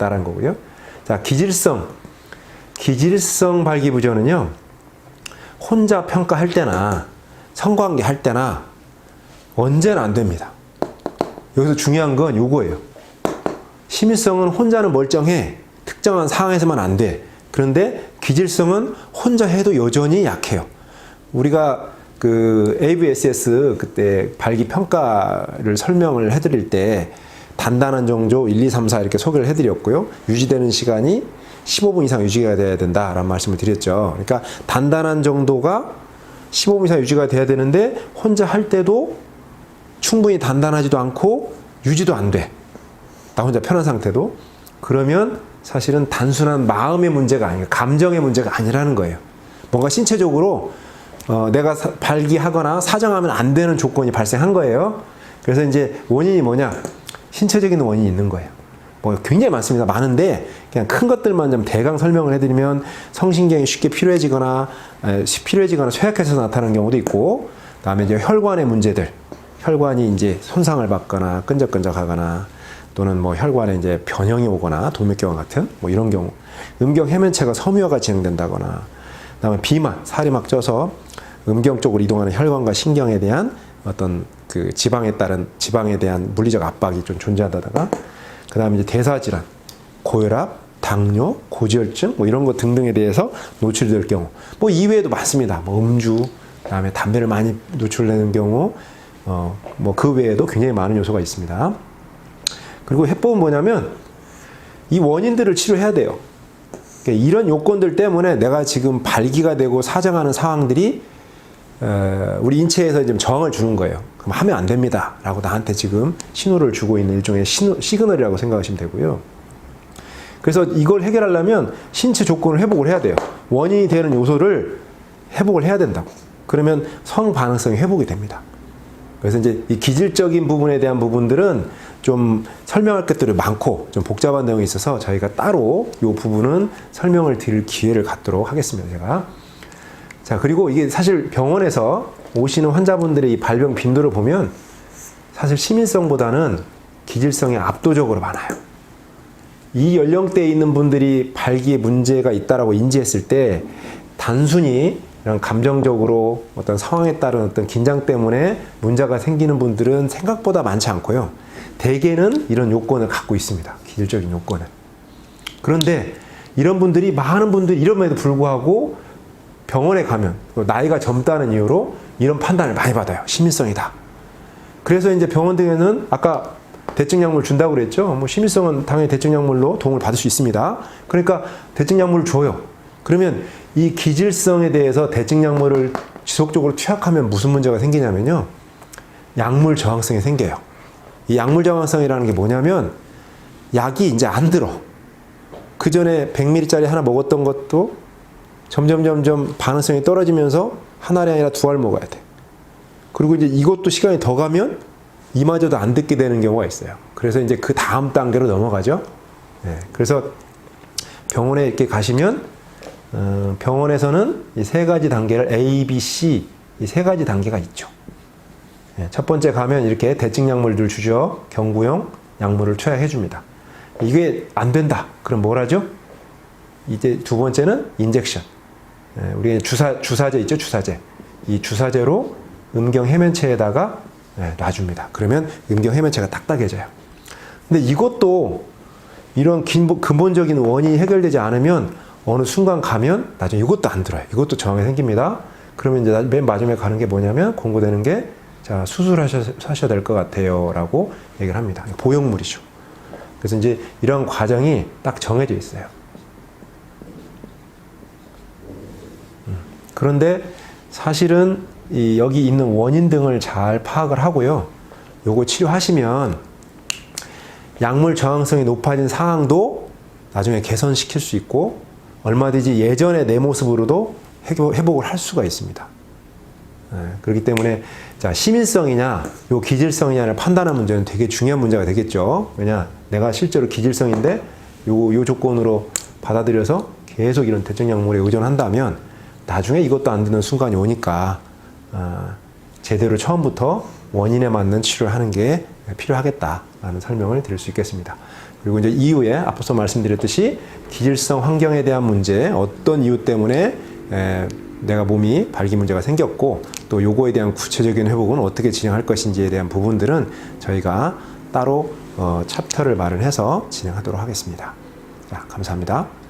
있다라는 거고요. 자, 기질성 발기부전은요, 혼자 평가할 때나 성관계 할 때나 언제나 안 됩니다. 여기서 중요한 건 요거예요. 심의성은 혼자는 멀쩡해. 특정한 상황에서만 안 돼. 그런데 기질성은 혼자 해도 여전히 약해요. 우리가 그 ABSS 그때 발기 평가를 설명을 해드릴 때 단단한 정조 1, 2, 3, 4 이렇게 소개를 해드렸고요. 유지되는 시간이 15분 이상 유지가 돼야 된다라는 말씀을 드렸죠. 그러니까 단단한 정도가 15분 이상 유지가 돼야 되는데 혼자 할 때도 충분히 단단하지도 않고 유지도 안 돼. 나 혼자 편한 상태도. 그러면 사실은 단순한 마음의 문제가 아니라 감정의 문제가 아니라는 거예요. 뭔가 신체적으로 내가 발기하거나 사정하면 안 되는 조건이 발생한 거예요. 그래서 이제 원인이 뭐냐? 신체적인 원인이 있는 거예요. 뭐 굉장히 많습니다. 많은데 그냥 큰 것들만 좀 대강 설명을 해드리면 성신경이 쉽게 피로해지거나 쇠약해서 나타나는 경우도 있고, 그다음에 이제 혈관의 문제들, 혈관이 이제 손상을 받거나 끈적끈적하거나 또는 뭐 혈관에 이제 변형이 오거나 동맥경화 같은 뭐 이런 경우, 음경 해면체가 섬유화가 진행된다거나, 그다음에 비만, 살이 막 쪄서 음경 쪽으로 이동하는 혈관과 신경에 대한 어떤 그 지방에 대한 물리적 압박이 좀 존재하다가, 그다음에 이제 대사질환, 고혈압, 당뇨, 고지혈증 뭐 이런 것 등등에 대해서 노출이 될 경우, 뭐 이외에도 많습니다. 뭐 음주, 그다음에 담배를 많이 노출되는 경우, 뭐 그 외에도 굉장히 많은 요소가 있습니다. 그리고 해법은 뭐냐면 이 원인들을 치료해야 돼요. 그러니까 이런 요건들 때문에 내가 지금 발기가 되고 사정하는 상황들이 우리 인체에서 좀 저항을 주는 거예요. 그럼 하면 안 됩니다 라고 나한테 지금 신호를 주고 있는 일종의 시그널이라고 생각하시면 되고요. 그래서 이걸 해결하려면 신체 조건을 회복을 해야 돼요. 원인이 되는 요소를 회복을 해야 된다고. 그러면 성반응성이 회복이 됩니다. 그래서 이제 이 기질적인 부분에 대한 부분들은 좀 설명할 것들이 많고 좀 복잡한 내용이 있어서 저희가 따로 이 부분은 설명을 드릴 기회를 갖도록 하겠습니다. 제가. 자, 그리고 이게 사실 병원에서 오시는 환자분들의 이 발병 빈도를 보면 사실 시민성보다는 기질성이 압도적으로 많아요. 이 연령대에 있는 분들이 발기에 문제가 있다라고 인지했을 때 단순히 이런 감정적으로 어떤 상황에 따른 어떤 긴장 때문에 문제가 생기는 분들은 생각보다 많지 않고요. 대개는 이런 요건을 갖고 있습니다. 기질적인 요건을. 그런데 이런 분들이, 많은 분들이 이럼에도 불구하고 병원에 가면 나이가 젊다는 이유로 이런 판단을 많이 받아요. 심민성이다. 그래서 이제 병원 등에는 아까 대증약물 준다고 그랬죠. 뭐 심민성은 당연히 대증약물로 도움을 받을 수 있습니다. 그러니까 대증약물을 줘요. 그러면 이 기질성에 대해서 대증약물을 지속적으로 투약하면 무슨 문제가 생기냐면요. 약물 저항성이 생겨요. 이 약물 저항성이라는 게 뭐냐면 약이 이제 안 들어. 그 전에 100ml짜리 하나 먹었던 것도 점점 반응성이 떨어지면서 한 알이 아니라 두 알 먹어야 돼. 그리고 이제 이것도 시간이 더 가면 이마저도 안 듣게 되는 경우가 있어요. 그래서 이제 그 다음 단계로 넘어가죠. 네, 그래서 병원에 이렇게 가시면 병원에서는 이 세 가지 단계를 A, B, C 이 세 가지 단계가 있죠. 네, 첫 번째 가면 이렇게 대증약물들 주죠. 경구용 약물을 투약해 줍니다. 이게 안 된다. 그럼 뭘 하죠? 이제 두 번째는 인젝션. 우리가 주사제 있죠, 주사제. 이 주사제로 음경 해면체에다가 놔줍니다. 그러면 음경 해면체가 딱딱해져요. 근데 이것도 이런 근본적인 원인이 해결되지 않으면 어느 순간 가면 나중에 이것도 안 들어요. 이것도 저항이 생깁니다. 그러면 이제 맨 마지막에 가는 게 뭐냐면 권고되는 게 자, 수술하셔야 될 것 같아요 라고 얘기를 합니다. 보형물이죠. 그래서 이제 이런 과정이 딱 정해져 있어요. 그런데 사실은 여기 있는 원인 등을 잘 파악을 하고요. 요거 치료하시면 약물 저항성이 높아진 상황도 나중에 개선시킬 수 있고 얼마든지 예전의 내 모습으로도 회복을 할 수가 있습니다. 그렇기 때문에 자, 시민성이냐 요 기질성이냐를 판단하는 문제는 되게 중요한 문제가 되겠죠. 왜냐, 내가 실제로 기질성인데 요 조건으로 받아들여서 계속 이런 대증약물에 의존한다면 나중에 이것도 안 되는 순간이 오니까 제대로 처음부터 원인에 맞는 치료를 하는 게 필요하겠다라는 설명을 드릴 수 있겠습니다. 그리고 이제 이후에 앞서서 말씀드렸듯이 기질성 환경에 대한 문제, 어떤 이유 때문에 내가 몸이 발기 문제가 생겼고 또 요거에 대한 구체적인 회복은 어떻게 진행할 것인지에 대한 부분들은 저희가 따로 챕터를 마련해서 진행하도록 하겠습니다. 자, 감사합니다.